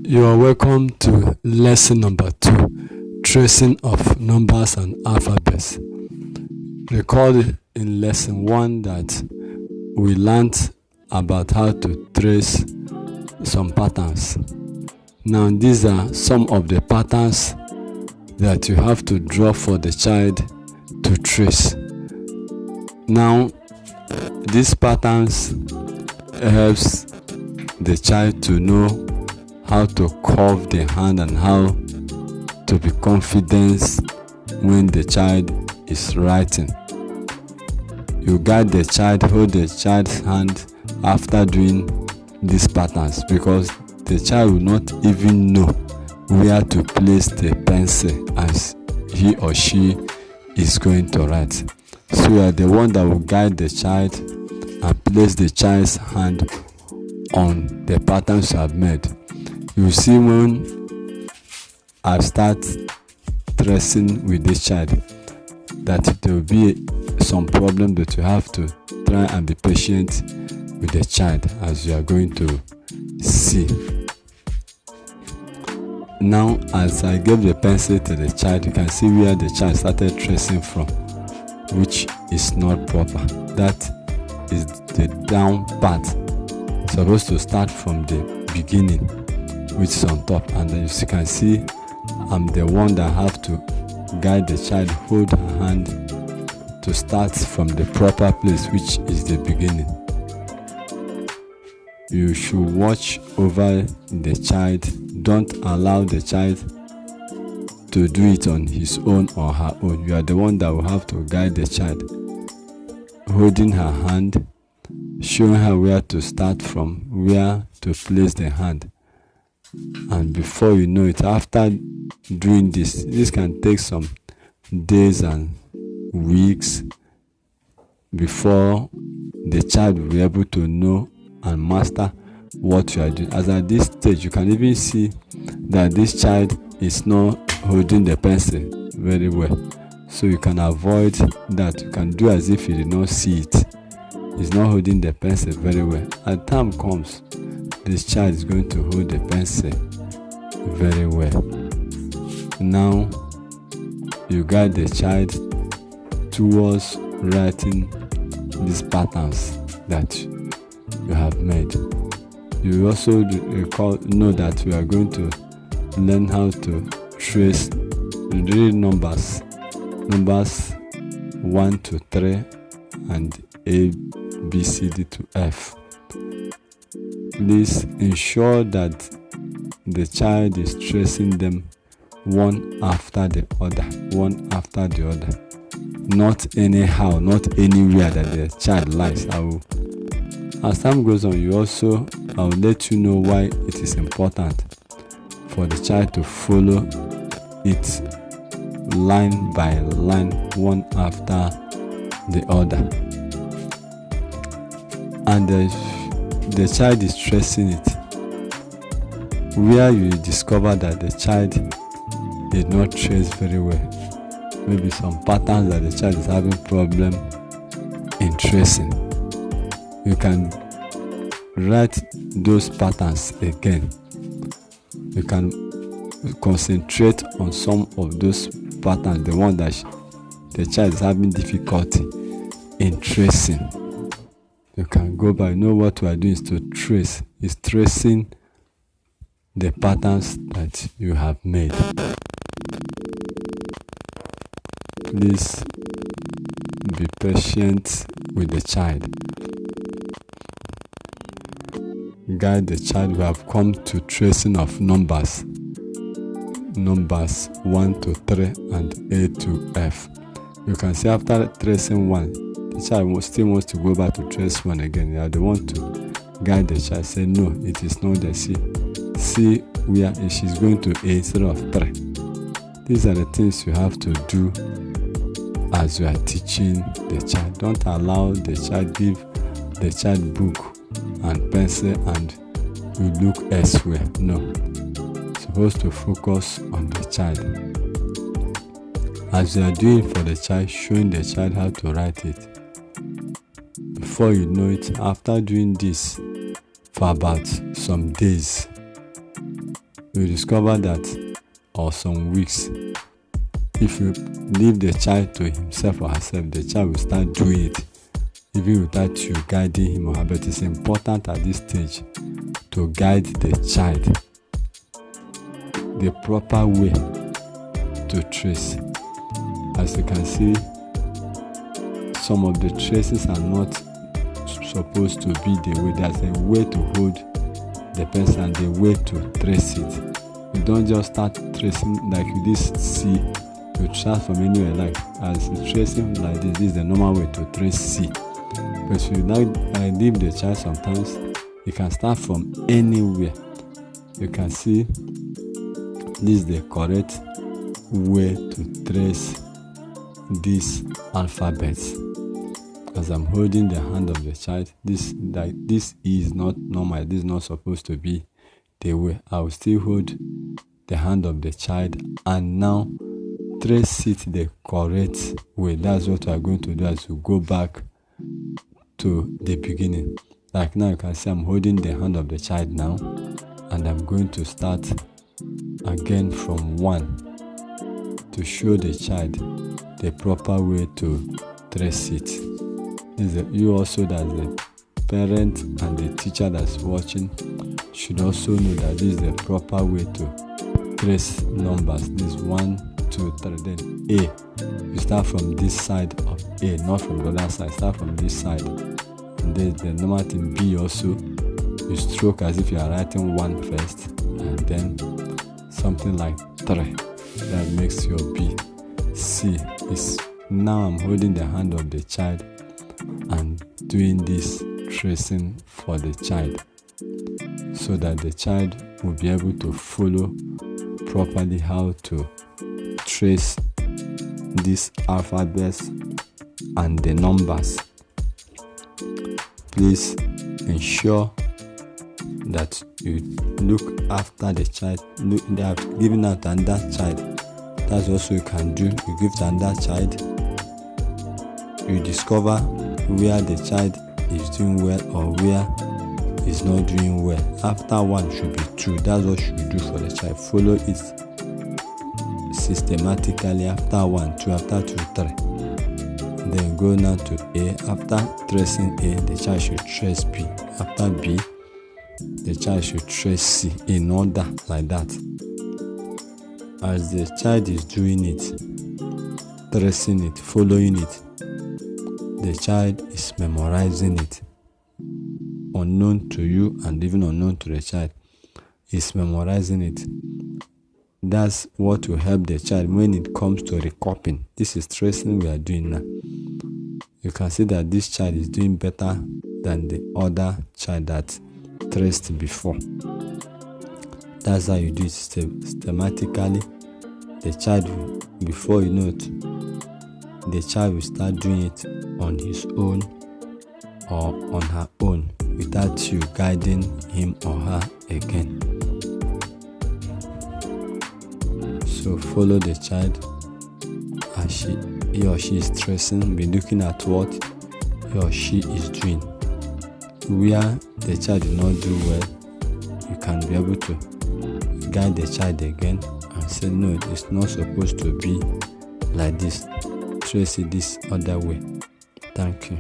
You are welcome to lesson number 2, tracing of numbers and alphabets. Recall in lesson 1 that we learned about how to trace some patterns. Now these are some of the patterns that you have to draw for the child to trace. Now these patterns helps the child to know how to curve the hand and how to be confident when the child is writing. You guide the child, hold the child's hand after doing these patterns, because the child will not even know where to place the pencil as he or she is going to write. So you are the one that will guide the child and place the child's hand on the patterns you have made. You see, when I start tracing with this child, that there will be some problem, that you have to try and be patient with the child, as you are going to see. Now, as I gave the pencil to the child, you can see where the child started tracing from, which is not proper. That is the down part. It's supposed to start from the beginning, which is on top, and as you can see, I'm the one that have to guide the child, hold her hand to start from the proper place, which is the beginning. You should watch over the child. Don't allow the child to do it on his own or her own. You are the one that will have to guide the child, holding her hand, showing her where to start from, where to place the hand. And before you know it, after doing this can take some days and weeks before the child will be able to know and master what you are doing. As at this stage, you can even see that this child is not holding the pencil very well. So you can avoid that. You can do as if you did not see it. He's not holding the pencil very well. As time comes, this child is going to hold the pencil very well. Now you guide the child towards writing these patterns that you have made. You also know that we are going to learn how to trace the numbers 1 to 3 and A, B, C, D to F. Please ensure that the child is tracing them one after the other, not anyhow, not anywhere that the child likes. As time goes on, I will let you know why it is important for the child to follow it line by line, one after the other. And the child is tracing it, where you discover that the child did not trace very well, maybe some patterns that the child is having problem in tracing, you can write those patterns again. You can concentrate on some of those patterns, the one that the child is having difficulty in tracing. You can go by. Know what we are doing is to trace. Is tracing the patterns that you have made. Please be patient with the child. Guide the child. We have come to tracing of numbers 1 to 3 and A to F. You can see after tracing 1, the child still wants to go back to trace 1 again. You are the one to guide the child. Say no, it is not the C. See where she's going to A instead of 3. These are the things you have to do as you are teaching the child. Don't allow the child, give the child book and pencil and you look elsewhere. No, you're supposed to focus on the child. As you are doing for the child, showing the child how to write it. Before you know it, after doing this for about some days, you discover that, or some weeks, if you leave the child to himself or herself, the child will start doing it even without you guiding him or her. But it's important at this stage to guide the child the proper way to trace. As you can see, some of the traces are not supposed to be the way. There's a way to hold the pencil and the way to trace it. You don't just start tracing like this C. You start from anywhere, like as tracing like this is the normal way to trace C. But if you leave the child, sometimes you can start from anywhere. You can see this is the correct way to trace these alphabets. As I'm holding the hand of the child, this is not normal. This is not supposed to be the way. I will still hold the hand of the child and now trace it the correct way. That's what we are going to do as we go back to the beginning. Like now you can see I'm holding the hand of the child now, and I'm going to start again from 1 to show the child the proper way to trace it. You also, as the parent and the teacher that's watching, should also know that this is the proper way to trace numbers. This 1, 2, 3, then A. You start from this side of A, not from the other side. Start from this side. And then the normal thing B also, you stroke as if you are writing 1 first, and then something like 3. That makes your B. C is now I'm holding the hand of the child and doing this tracing for the child, so that the child will be able to follow properly how to trace these alphabets and the numbers. Please ensure that you look after the child. They have given out another child. That's also you can do. You give to another child. You discover where the child is doing well or where is not doing well. After 1 should be 2. That's what you should do for the child. Follow it systematically. After 1, 2, after 2, 3. Then go now to A. After tracing A, the child should trace B. After B, the child should trace C, in order like that. As the child is doing it, tracing it, following it, the child is memorizing it. Unknown to you and even unknown to the child, is memorizing it. That's what will help the child when it comes to recopying. This is tracing we are doing now. You can see that this child is doing better than the other child that traced before. That's how you do it systematically. The child will, before you know it, the child will start doing it on his own or on her own without you guiding him or her again. So follow the child as he or she is tracing. Be looking at what he or she is doing. Where the child did not do well, you can be able to guide the child again and say, no, it's not supposed to be like this. Trace it this other way. Thank you.